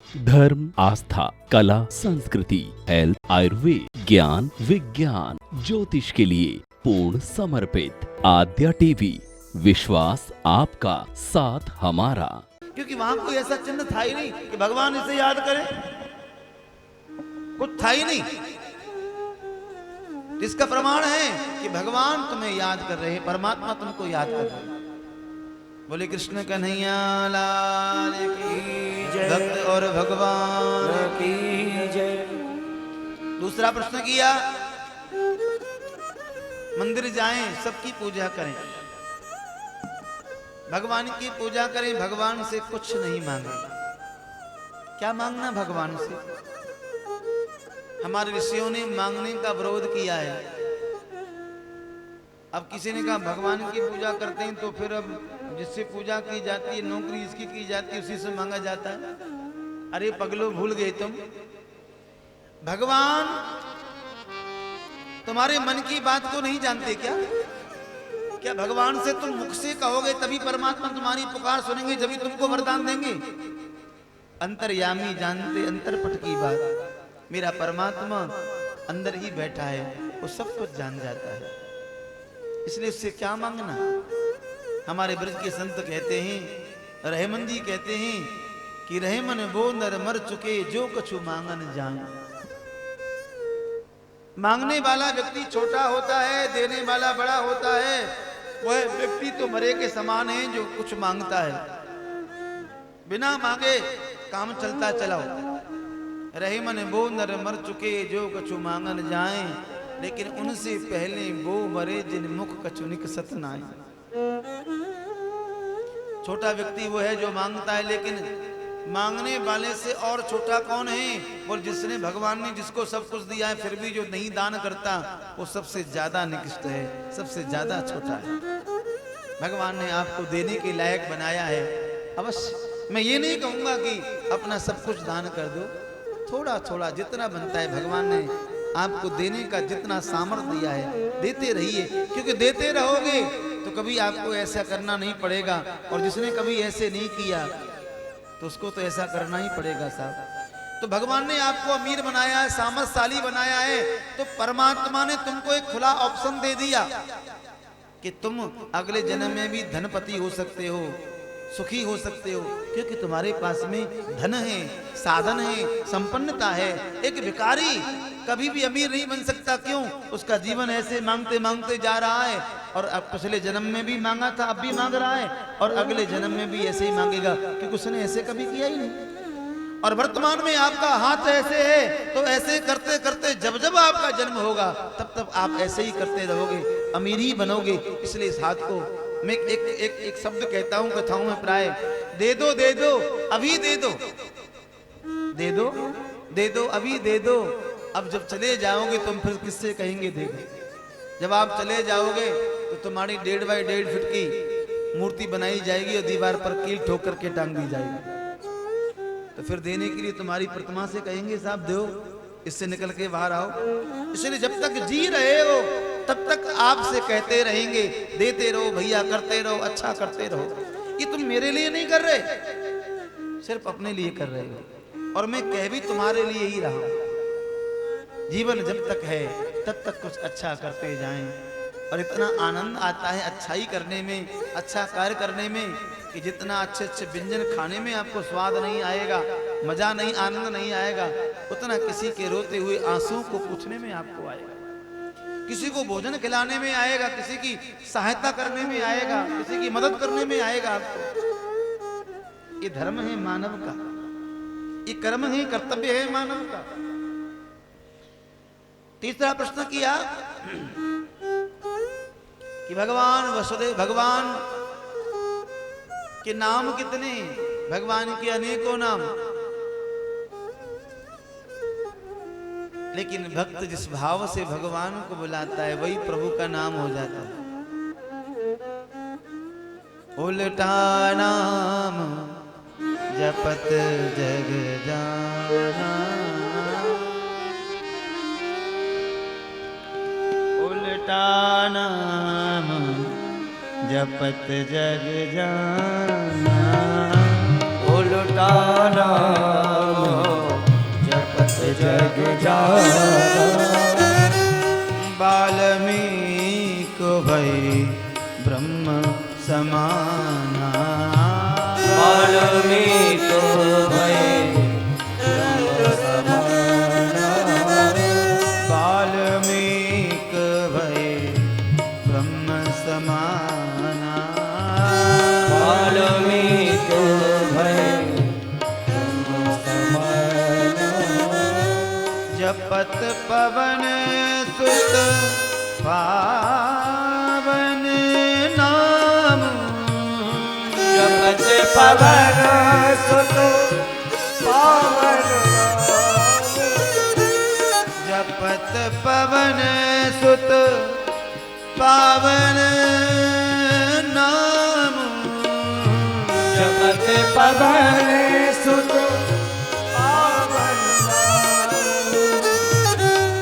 धर्म, आस्था, कला, संस्कृति, हेल्थ, आयुर्वेद, ज्ञान, विज्ञान, ज्योतिष के लिए पूर्ण समर्पित आद्या टीवी। विश्वास आपका, साथ हमारा। क्योंकि वहां कोई ऐसा चिन्ह था ही नहीं कि भगवान इसे याद करे, कुछ था ही नहीं जिसका प्रमाण है कि भगवान तुम्हें याद कर रहे हैं, परमात्मा तुमको याद कर रहे हैं। बोले कृष्ण कन्हैया लाल की जय, भक्त और भगवान की जय। दूसरा प्रश्न किया, मंदिर जाएं, सबकी पूजा करें, भगवान की पूजा करें, भगवान से कुछ नहीं मांगे। क्या मांगना भगवान से? हमारे ऋषियों ने मांगने का विरोध किया है। अब किसी ने कहा भगवान की पूजा करते हैं तो फिर अब जिससे पूजा की जाती है, नौकरी इसकी की जाती है, उसी से मांगा जाता है। अरे पगलो, भूल गए तुम, भगवान तुम्हारे मन की बात को नहीं जानते क्या? क्या भगवान से तुम मुख से कहोगे तभी परमात्मा तुम्हारी पुकार सुनेंगे, जब तुमको वरदान देंगे? अंतर्यामी जानते अंतरपट की बात, मेरा परमात्मा अंदर ही बैठा है, वो सब कुछ जान जाता है, इसलिए उससे क्या मांगना। हमारे ब्रज के संत कहते हैं, रहमन जी कहते हैं कि रहमन वो नर मर चुके जो कछु मांगन जान। मांगने वाला व्यक्ति छोटा होता है, देने वाला बड़ा होता है। वह व्यक्ति तो मरे के समान है जो कुछ मांगता है, बिना मांगे काम चलता चलाओ। रहमन वो नर मर चुके जो कछु मांगन जाए, लेकिन उनसे पहले वो मरे जिन मुख कछु निकसत नाई। छोटा व्यक्ति वो है जो मांगता है, लेकिन मांगने वाले से और छोटा कौन है? और जिसने, भगवान ने जिसको सब कुछ दिया है फिर भी जो नहीं दान करता, वो सबसे ज्यादा निकृष्ट है, सबसे ज्यादा छोटा है। भगवान ने आपको देने के लायक बनाया है। अवश्य मैं ये नहीं कहूंगा कि अपना सब कुछ दान कर दो, थोड़ा थोड़ा जितना बनता है, भगवान ने आपको देने का जितना सामर्थ्य दिया है देते रहिए, क्योंकि देते रहोगे तो कभी आपको ऐसा करना नहीं पड़ेगा, और जिसने कभी ऐसे नहीं किया तो उसको तो ऐसा करना ही पड़ेगा साहब। तो भगवान ने आपको अमीर बनाया है, सामर्थ्यशाली बनाया है, तो परमात्मा ने तुमको एक खुला ऑप्शन दे दिया कि तुम अगले जन्म में भी धनपति हो सकते हो, सुखी हो सकते हो, क्योंकि तुम्हारे पास में धन है, साधन है, संपन्नता है। एक भिखारी कभी भी अमीर नहीं बन सकता। क्यों? उसका जीवन ऐसे मांगते मांगते जा रहा है, और अब पिछले जन्म में भी मांगा था, अब भी मांग रहा है, और अगले जन्म में भी ऐसे ही मांगेगा, क्योंकि उसने ऐसे कभी किया ही नहीं। और वर्तमान में आपका हाथ ऐसे है, तो ऐसे करते करते जब जब आपका जन्म होगा तब तब आप ऐसे ही करते रहोगे, अमीर ही बनोगे। इसलिए इस हाथ को मैं एक शब्द कहता हूं कथाओं में प्राय, दे दो अभी दे दो, दे दो अभी दे दो। अब जब चले जाओगे तुम फिर किससे कहेंगे दे दो? जब आप चले जाओगे तो तुम्हारी 1.5 बाई 1.5 फीट की मूर्ति बनाई जाएगी और दीवार पर कील ठोक करके टांग दी जाएगी। तो फिर देने के लिए तुम्हारी प्रतिमा से कहेंगे साहब दो, इससे निकल के बाहर आओ। इसलिए जब तक जी रहे हो तब तक आपसे कहते रहेंगे, देते रहो भैया, करते रहो, अच्छा करते रहो। ये तुम मेरे लिए नहीं कर रहे, सिर्फ अपने लिए कर रहे हो, और मैं कह भी तुम्हारे लिए ही रहा हूं। जीवन जब तक है तब तक कुछ अच्छा करते जाएं, और इतना आनंद आता है अच्छाई करने में, अच्छा कार्य करने में, कि जितना अच्छे अच्छे व्यंजन खाने में आपको स्वाद नहीं आएगा, मजा नहीं, आनंद नहीं आएगा, उतना किसी के रोते हुए आंसुओं को पूछने में आपको आएगा, किसी को भोजन खिलाने में आएगा, किसी की सहायता करने में आएगा, किसी की मदद करने में आएगा आपको। ये धर्म है मानव का, ये कर्म है, कर्तव्य है मानव का। तीसरा प्रश्न किया कि भगवान वसुदेव, भगवान के नाम कितने? भगवान के अनेकों नाम, लेकिन भक्त जिस भाव से भगवान को बुलाता है वही प्रभु का नाम हो जाता है। उल्टा नाम जपत जग जाना, उल्टा नाम जपत जग जाना, उल्टा नाम वाल्मीकि भई ब्रह्म समाना। वाल्मीकि भई ब्रह्म समाना। वाल्मीकि भई ब्रह्म समाना। वाल्मीकि भई ब्रह्म समाना। जपत पवन सुत पावन नाम। जपत पवन सुत पावन नाम। जपत पवन सुत पावन नाम। जपत पवन सुत पावन नाम।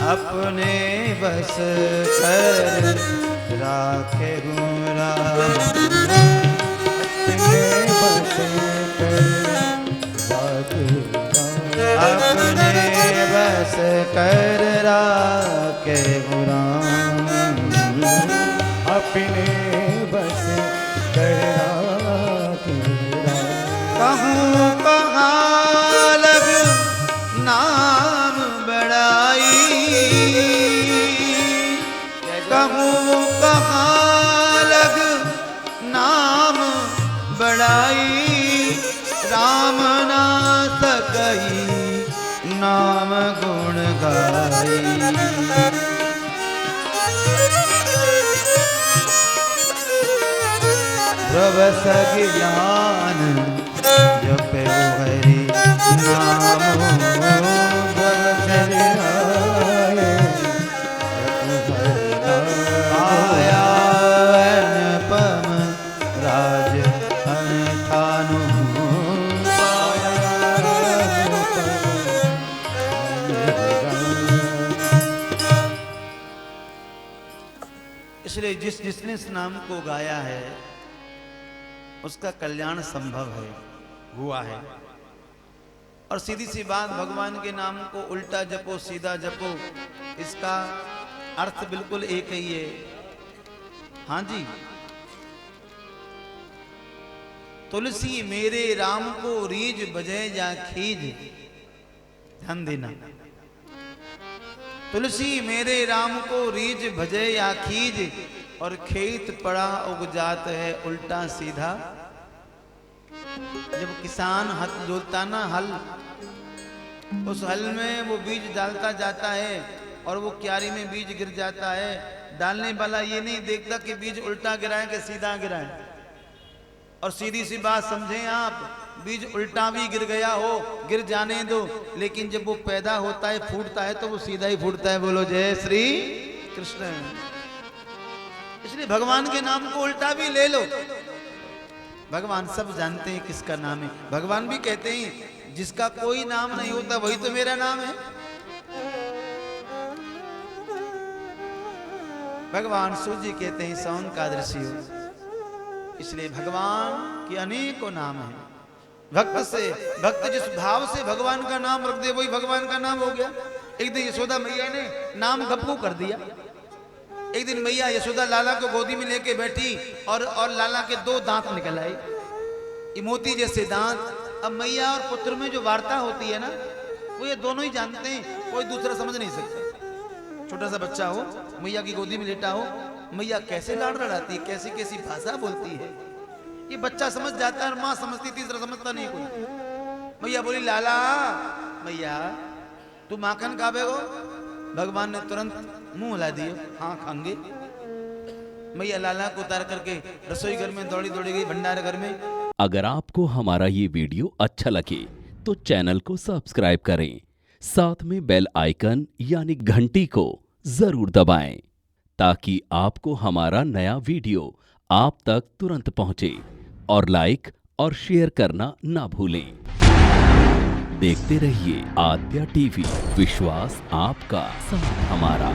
अपने बस कर राखे राम। अपने बस कर राखे राम। अपने बस कर राखे राम। अपने बस कर राखे राम। कहूँ कहाँ लग नाम बड़ाई। कहूँ कहाँ लग नाम बड़ाई। राम ना सकई नाम गुण गाई। प्रभस ज्ञान जपे हरि नाम। प्रभस ज्ञान आया अनुपम राज अनठानु। इसलिए जिसने इस नाम को गाया है उसका कल्याण संभव है, हुआ है। और सीधी सी बात, भगवान के नाम को उल्टा जपो सीधा जपो, इसका अर्थ बिल्कुल एक ही है। हाँ जी, तुलसी मेरे राम को रीझ बजे या खीज। ध्यान देना, तुलसी मेरे राम को रीझ भजे या खीज। और खेत पड़ा उग जात है उल्टा सीधा। जब किसान हल जोतता ना हल, उस हल में वो बीज डालता जाता है और वो क्यारी में बीज गिर जाता है। डालने वाला ये नहीं देखता कि बीज उल्टा गिराए कि सीधा गिराए। और सीधी सी बात समझें आप, बीज उल्टा भी गिर गया हो, गिर जाने दो, लेकिन जब वो पैदा होता है फूटता है तो वो सीधा ही फूटता है। बोलो जय श्री कृष्ण। इसलिए भगवान के नाम को उल्टा भी ले लो। भगवान सब जानते हैं किसका नाम है। भगवान भी कहते हैं जिसका कोई नाम नहीं होता वही तो मेरा नाम है। भगवान सूर्य कहते हैं सौन का दृश्य हो। इसलिए भगवान के अनेकों नाम हैं। भक्त जिस भाव से भगवान का नाम रख दे वही भगवान का नाम हो गया। एक दिन यशोदा मैया ने नाम गप्पू कर दिया। एक दिन मैया यशोदा लाला को गोदी में लेके बैठी और लाला के 2 दांत निकल आए, ये मोती जैसे दांत। अब मैया और पुत्र में जो वार्ता होती है ना, वो ये दोनों ही जानते हैं, कोई दूसरा समझ नहीं सकता। छोटा सा बच्चा हो, मैया की गोदी में लेटा हो, मैया कैसे लाड़ लड़ाती है, कैसी कैसी भाषा बोलती है, ये बच्चा समझ जाता है और माँ समझती, तीसरा समझता नहीं कोई। मैया बोली लाला, मैया तू माखन खावे हो? भगवान ने तुरंत मुंह हिला दिए, हाँ खाएंगे। मैया लाला को उतार करके रसोई घर में दौड़ी दौड़ी गई, भंडार घर में। अगर आपको हमारा ये वीडियो अच्छा लगे तो चैनल को सब्सक्राइब करें, साथ में बेल आइकन यानी घंटी को जरूर दबाएं, ताकि आपको हमारा नया वीडियो आप तक तुरंत पहुंचे। और लाइक और शेयर करना ना भूलें। देखते रहिए आद्या टीवी, विश्वास आपका, साथ हमारा।